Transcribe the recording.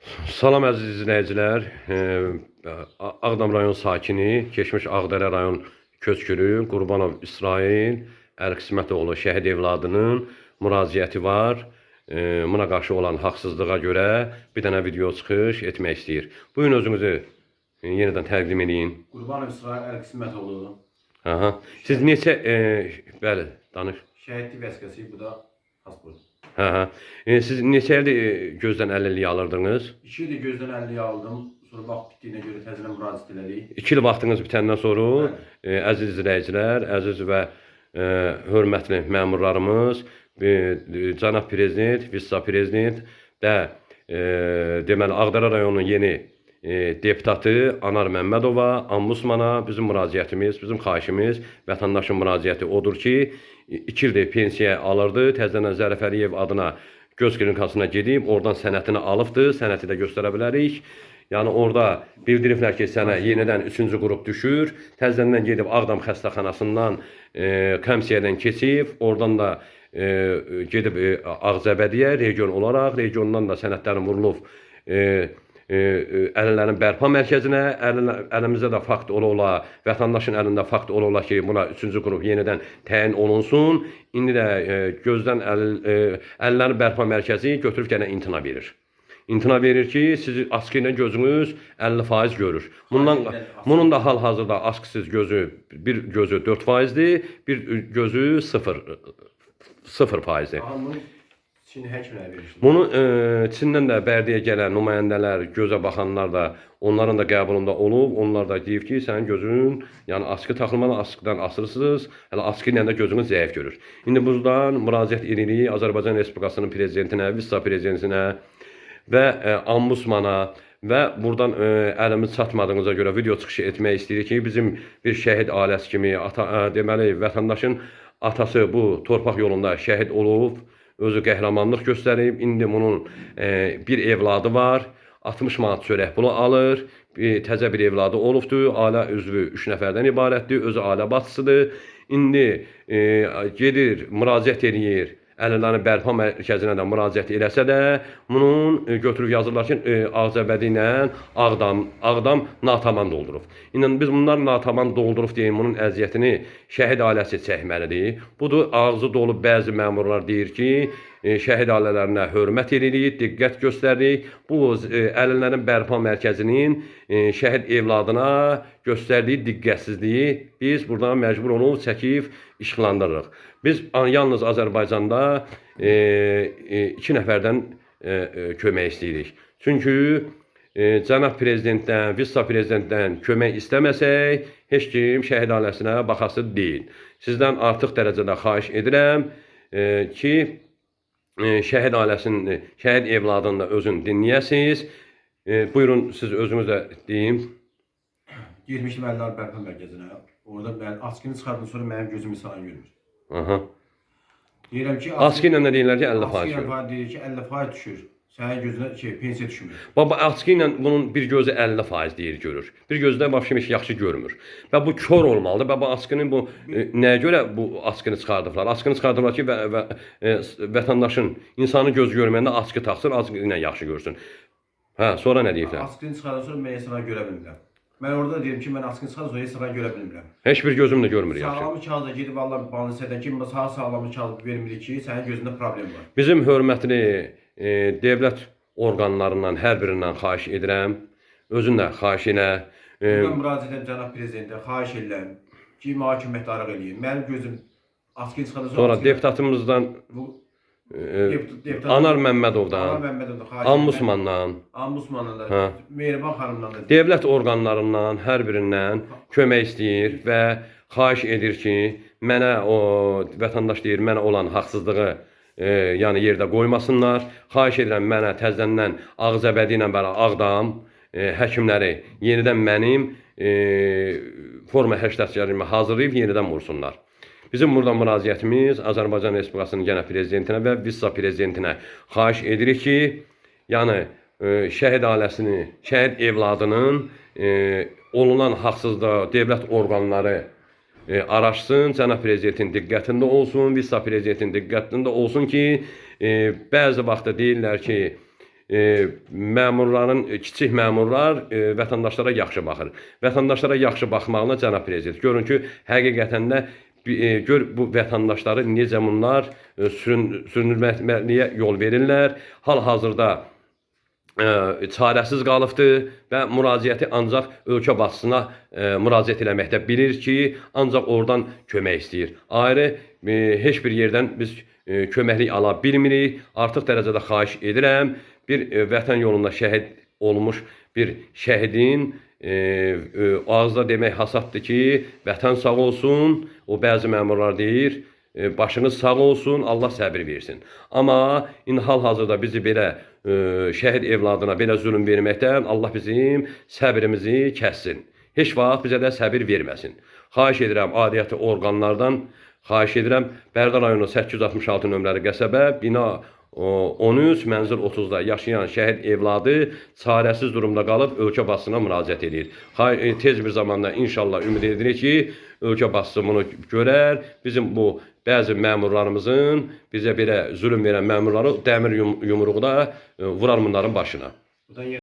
Salam əziz izləyicilər. Ağdam rayon sakini, keçmiş Ağdərə rayon köçkürü Qurbanov İsrail Ərqismətoğlu şəhid evladının müraciəti var. Buna qarşı olan haqsızlığa görə bir dənə video çıxış etmək istəyir. Bugün özünüzü yenidən təqdim edin. Qurbanov İsrail Ərqismətoğlu. Aha. Siz neçə, bəli, danış. Şəhidlik vəsiqəsi, bu da pasport. Hə, hə. Siz neçə ildir gözdən əlilliyi alırdınız? 2 ildir gözdən 50 aldım. Sonra vaxt bitdiyinə görə təzədən müraciət elədik. 2 il vaxtınız bitəndən sonra əziz izləyicilər, əziz və hörmətli məmurlarımız, cənab prezident, vitse-prezident və deməli Ağdərə rayonunun yeni deputatı Anar Məmmədova, Ombudsmana bizim müraciətimiz, bizim xahişimiz, vətəndaşın müraciəti odur ki, 2 ildir pensiya alırdı, təzədən Zərif Əliyev adına göz klinikasına gedib, oradan sənətini alıbdı, sənəti də göstərə bilərik. Yəni orada bildiriblər ki, sənə yenidən 3-cü qrup düşür, təzədən gedib Ağdam xəstəxanasından komisiyadan keçib, oradan da gedib Ağcabədiyə region olaraq, regiondan da sənədlərin vurulub əlillərin bərpa mərkəzinə, əlimizdə də fakt ola, vətəndaşın əlində fakt ola ki, buna 3-cü qrup yenidən təyin olunsun. İndi də gözdən əlillərin bərpa mərkəzi götürüb gələn imtina verir. İmtina verir ki, siz askı ilə gözünüz 50% görür. Bunun da hal-hazırda askısız gözü, bir gözü 4%dir, bir gözü 0%dir. Çin həkimlər verir. Bunun Çindən də Bərdiyə gələn nümayəndələr, gözə baxanlar da onların da qəbulunda olub. Onlar da deyib ki, sənin gözünün, yəni askı taxılmalı, askıdan asırsınız. Hələ askı ilə də gözünüz zəif görür. İndi buradan müraciət edirik Azərbaycan Respublikasının prezidentinə, vitse-prezidentinə və ombudsmana və buradan əlimiz çatmadığımıza görə video çıxışı etmək istəyirik ki, bizim bir şəhid ailəsi kimi, deməli, vətəndaşın atası bu torpaq yolunda şəhid olub, özü qəhrəmanlıq göstərib. İndi bunun bir evladı var, 60 manat çörək pulu alır, təzə bir evladı olubdur, ailə üzvü 3 nəfərdən ibarətdir, özü ailə başçısıdır. İndi gedir, müraciət edir, əlillərin bərpa mərkəzinə də müraciət eləsə də, bunun götürüb yazırlar ki, Ağcabədi ilə Ağdam natamam doldurub. İndi biz bunlar natamam doldurub deyim, bunun əziyyətini şəhid ailəsi çəkməlidir. Budur, ağzı dolu bəzi məmurlar deyir ki, şəhid ailələrinə hörmət edirik, diqqət göstəririk. Bu, əlillərin bərpa mərkəzinin şəhid evladına göstərdiyi diqqətsizliyi biz buradan məcbur olub çəkib işıqlandırırıq. Biz yalnız Azərbaycanda 2 nəfərdən kömək istəyirik. Çünki cənab prezidentdən, vitse-prezidentdən kömək istəməsək, heç kim şəhid ailəsinə baxası deyil. Sizdən artıq dərəcədə xahiş edirəm ki, şəhid ailəsinin, şəhid evladını da özün dinləyəsiniz. Buyurun, siz özünüz də deyim. Girmişdim əlillərin bərpa mərkəzinə. Orada mən askını çıxardım, sonra mənim gözüm insan görmür. Aha. Deyirəm ki, askı ilə nə deyirlər ki, 50% görür. Askı ilə deyir ki, 50% düşür. Sənin gözünə pensiya düşmür. Baba, askı ilə bunun bir gözü 50% deyir görür. Bir gözdə vəbşim heç yaxşı görmür. Və bu kör olmalıdır. Və bu askının bu nəyə görə bu askını çıxardıblar? Askını çıxardıblar ki, vətəndaşın, insanın gözü görməyəndə askı taxsın, askı ilə yaxşı görsün. Hə, sonra nə deyirlər? Askını çıxardan sonra mən insanı görə bilmirəm. Mən orada deyirəm ki, mən askını çıxardan sonra insanı görə bilmirəm. Heç bir gözüm də görmür yaxşı. Sağlamı kağıda gedib Allah banisədən ki, sağ sağlamı kağıdı vermirik ki, sənin gözündə problem var. Bizim hörmətli dövlət orqanlarından hər birindən xahiş edirəm. Özün də xahiş elə. Buradan müraciət edirəm cənab prezidentə, xahiş edirəm ki, hakimiyyətdarlıq eləyin. Mənim gözüm askını çıxardan sonra deputatımızdan Anar Məmmədovdan, Ombudsmandan, Mehriban xanımdan da, dövlət orqanlarından hər birindən kömək istəyir və xahiş edir ki, mənə o vətəndaş deyir, mənə olan haqsızlığı yəni yerdə qoymasınlar. Xahiş edirəm mənə təzədən Ağcabədi ilə bərabər Ağdam həkimləri yenidən mənim forma həştətçilərimi hazırlayıb yenidən vursunlar. Bizim burada müraciətimiz Azərbaycan Respublikasının yenə prezidentinə və vitse-prezidentinə xahiş edirik ki, yəni şəhid ailəsini, şəhid evladının olunan haqsızlığa dövlət orqanları araşsın, cənab prezidentin diqqətində olsun, vitse-prezidentin diqqətində olsun ki, bəzi vaxtda deyirlər ki, məmurların, kiçik məmurlar vətəndaşlara yaxşı baxır. Vətəndaşlara yaxşı baxmağına cənab prezident. Görün ki, həqiqətən də gör bu vətəndaşları necə bunlar sürünməkliyə yol verirlər. Hal-hazırda çarəsiz qalıbdır və müraciəti ancaq ölkə başçısına müraciət eləməkdə bilir ki, ancaq oradan kömək istəyir. Ayrı heç bir yerdən biz köməklik ala bilmirik. Artıq dərəcədə xahiş edirəm, bir vətən yolunda şəhid olmuş bir şəhidin ağızda demək hasaddır ki, vətən sağ olsun, o bəzi məmurlar deyir, başınız sağ olsun, Allah səbir versin. Amma indi hal-hazırda bizi belə şəhid evladına belə zülm verməkdən Allah bizim səbrimizi kəssin. Heç vaxt bizə də səbir verməsin. Xahiş edirəm adiyyəti orqanlardan, xahiş edirəm Bərdə rayonu 866 nömrəli qəsəbə, bina 13, mənzil 30-da yaşayan şəhid evladı çarəsiz durumda qalıb ölkə başçısına müraciət edir. Tez bir zamanda inşallah ümid edirik ki, ölkə başçısı bunu görər, bizim bu bəzi məmurlarımızın, bizə belə zülm verən məmurları dəmir yumruğu da vurar bunların başına.